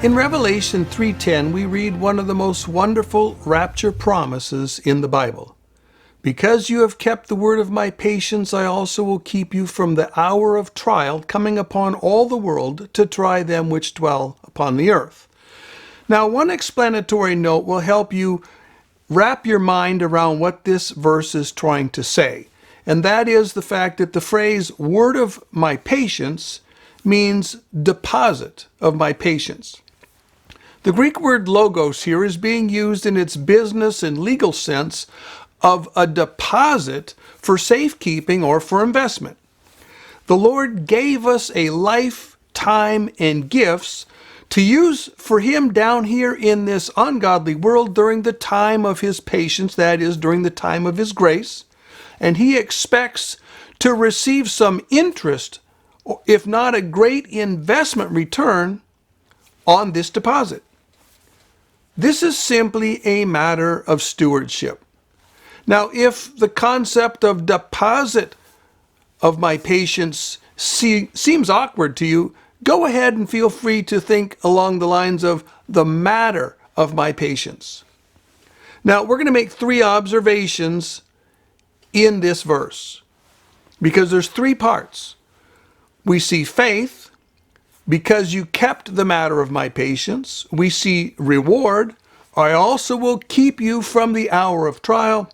In Revelation 3:10, we read one of the most wonderful rapture promises in the Bible. Because you have kept the word of my patience, I also will keep you from the hour of trial coming upon all the world to try them which dwell upon the earth. Now, one explanatory note will help you wrap your mind around what this verse is trying to say. And that is the fact that the phrase word of my patience means deposit of my patience. The Greek word logos here is being used in its business and legal sense of a deposit for safekeeping or for investment. The Lord gave us a lifetime and gifts to use for Him down here in this ungodly world during the time of His patience, that is, during the time of His grace. And He expects to receive some interest, if not a great investment return, on this deposit. This is simply a matter of stewardship. Now, if the concept of deposit of my patience seems awkward to you, go ahead and feel free to think along the lines of the matter of my patience. Now, we're going to make three observations in this verse because there's three parts. We see faith, because you kept the matter of my patience. We see reward, I also will keep you from the hour of trial.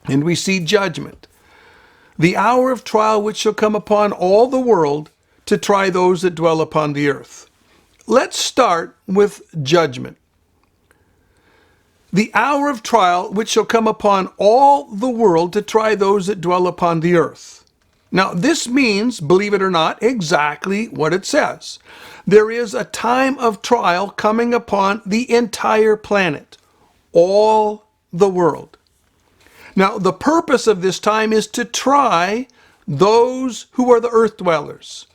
And we see judgment, the hour of trial which shall come upon all the world to try those that dwell upon the earth. Let's start with judgment. The hour of trial which shall come upon all the world to try those that dwell upon the earth. Now, this means, believe it or not, exactly what it says. There is a time of trial coming upon the entire planet, all the world. Now, the purpose of this time is to try those who are the earth dwellers.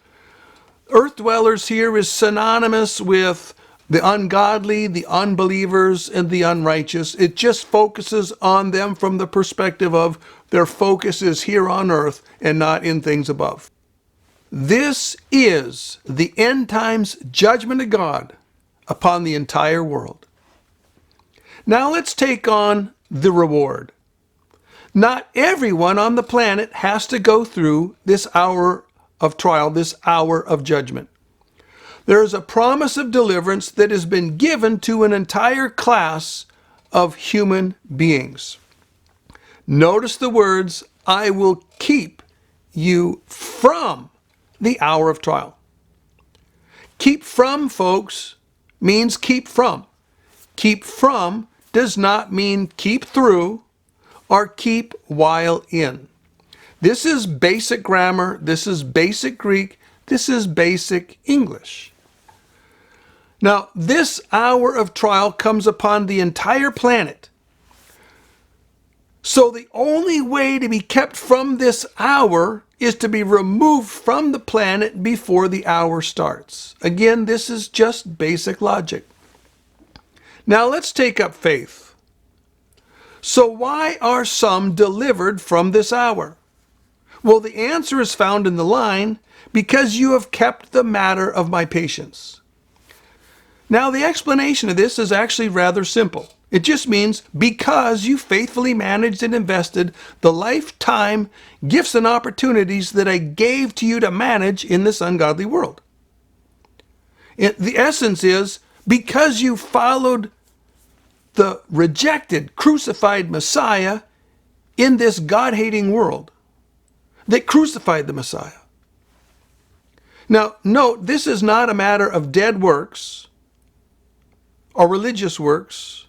Earth dwellers here is synonymous with the ungodly, the unbelievers, and the unrighteous. It just focuses on them from the perspective of their focus is here on earth and not in things above. This is the end times judgment of God upon the entire world. Now let's take on the reward. Not everyone on the planet has to go through this hour of trial, this hour of judgment. There is a promise of deliverance that has been given to an entire class of human beings. Notice the words, I will keep you from the hour of trial. Keep from, folks, means keep from. Keep from does not mean keep through or keep while in. This is basic grammar, this is basic Greek, this is basic English. Now, this hour of trial comes upon the entire planet. So the only way to be kept from this hour is to be removed from the planet before the hour starts. Again, this is just basic logic. Now let's take up faith. So why are some delivered from this hour? Well, the answer is found in the line, because you have kept the matter of my patience. Now, the explanation of this is actually rather simple. It just means because you faithfully managed and invested the lifetime gifts and opportunities that I gave to you to manage in this ungodly world. The essence is because you followed the rejected, crucified Messiah in this God-hating world that crucified the Messiah. Now, note, this is not a matter of dead works or religious works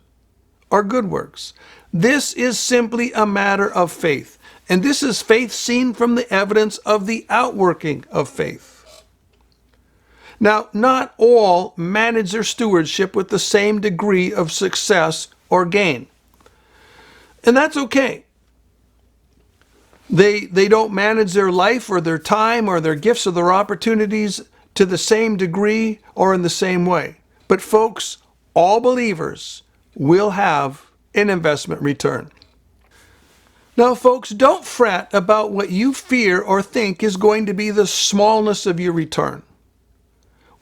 or good works. This is simply a matter of faith. And this is faith seen from the evidence of the outworking of faith. Now, not all manage their stewardship with the same degree of success or gain. And that's okay. They don't manage their life or their time or their gifts or their opportunities to the same degree or in the same way. But folks, all believers will have an investment return. Now, folks, don't fret about what you fear or think is going to be the smallness of your return.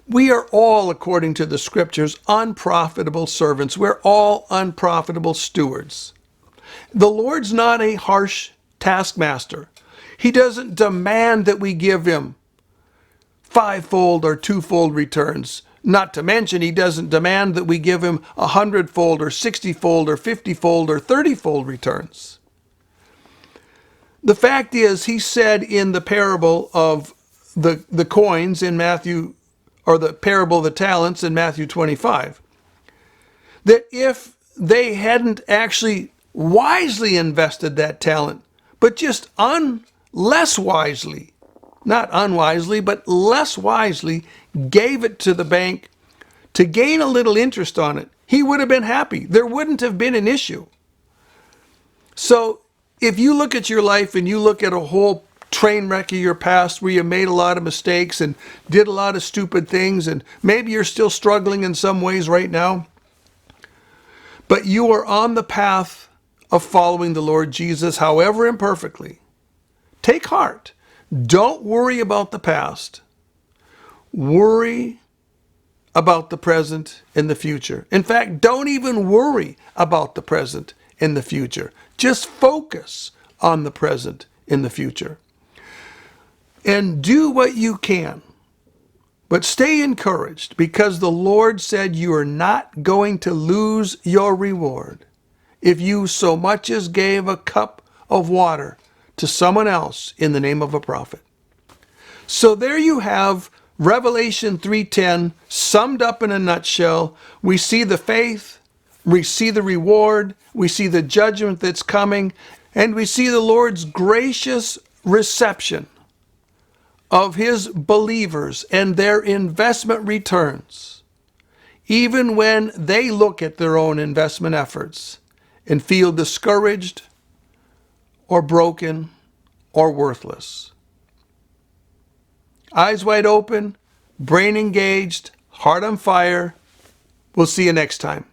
We are all, according to the scriptures, unprofitable servants. We're all unprofitable stewards. The Lord's not a harsh taskmaster. He doesn't demand that we give him fivefold or twofold returns. Not to mention, he doesn't demand that we give him 100-fold or 60-fold or 50-fold or 30-fold returns. The fact is, he said in the parable of the coins in Matthew, or the parable of the talents in Matthew 25, that if they hadn't actually wisely invested that talent, but just less wisely, not unwisely, but less wisely, gave it to the bank to gain a little interest on it, he would have been happy. There wouldn't have been an issue. So if you look at your life and you look at a whole train wreck of your past where you made a lot of mistakes and did a lot of stupid things, and maybe you're still struggling in some ways right now, but you are on the path of following the Lord Jesus, however imperfectly, take heart. Don't worry about the past. Worry about the present and the future. In fact, don't even worry about the present and the future. Just focus on the present and the future. And do what you can. But stay encouraged, because the Lord said you are not going to lose your reward if you so much as gave a cup of water to someone else in the name of a prophet. So there you have Revelation 3:10 summed up in a nutshell. We see the faith, we see the reward, we see the judgment that's coming, and we see the Lord's gracious reception of his believers and their investment returns, even when they look at their own investment efforts and feel discouraged or broken or worthless. Eyes wide open, brain engaged, heart on fire. We'll see you next time.